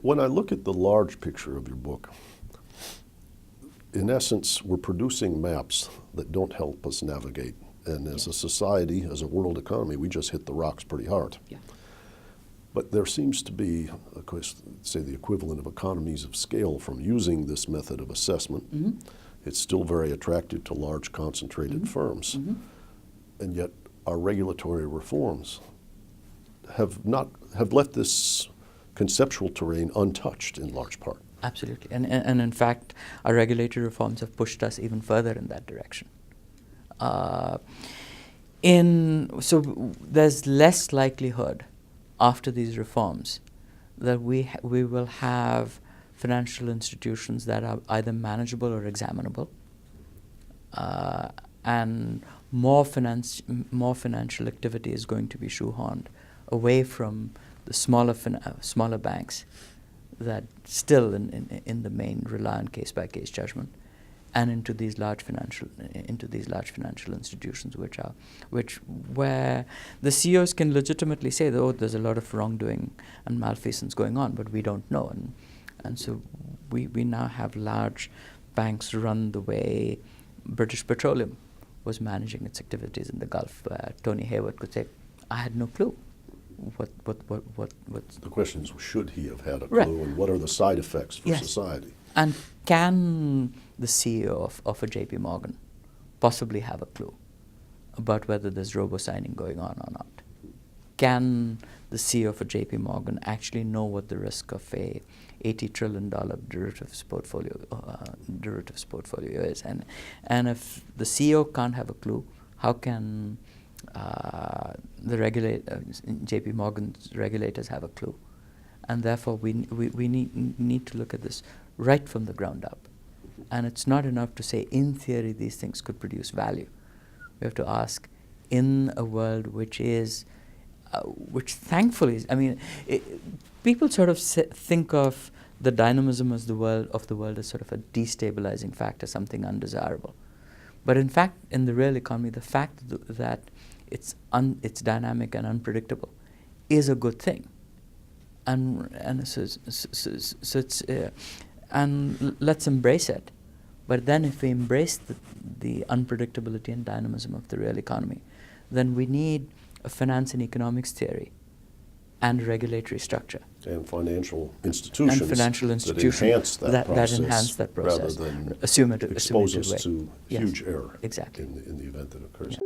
When I look at the large picture of your book, in essence, we're producing maps that don't help us navigate. And as a society, as a world economy, we just hit the rocks pretty hard. Yeah. But there seems to be, of course, say the equivalent of economies of scale from using this method of assessment. Mm-hmm. It's still very attractive to large concentrated firms. Mm-hmm. And yet our regulatory reforms have left this conceptual terrain untouched in large part. Absolutely. And in fact, our regulatory reforms have pushed us even further in that direction. So there's less likelihood after these reforms that we will have financial institutions that are either manageable or examinable, and more financial activity is going to be shoehorned away from the smaller banks that still in the main rely on case-by-case judgment, and into these large financial institutions, where the CEOs can legitimately say that, oh, there's a lot of wrongdoing and malfeasance going on, but we don't know, and so we now have large banks run the way British Petroleum was managing its activities in the Gulf, where Tony Hayward could say, I had no clue. What? The question is, should he have had a clue, right, and what are the side effects for yes, society? And can the CEO of a JP Morgan possibly have a clue about whether there's robo-signing going on or not? Can the CEO of a JP Morgan actually know what the risk of a $80 trillion derivatives portfolio is? And if the CEO can't have a clue, how can JP Morgan's regulators have a clue? And therefore we need to look at this right from the ground up. And it's not enough to say, in theory, these things could produce value. We have to ask, in a world which thankfully, people sort of think of the dynamism of the world as sort of a destabilizing factor, something undesirable. But in fact, in the real economy, the fact that it's dynamic and unpredictable is a good thing. And let's embrace it. But then if we embrace the unpredictability and dynamism of the real economy, then we need a finance and economics theory and regulatory structure. And financial institutions, that enhance that process. Rather than expose us to yes, huge error exactly, in the event that occurs. Yeah.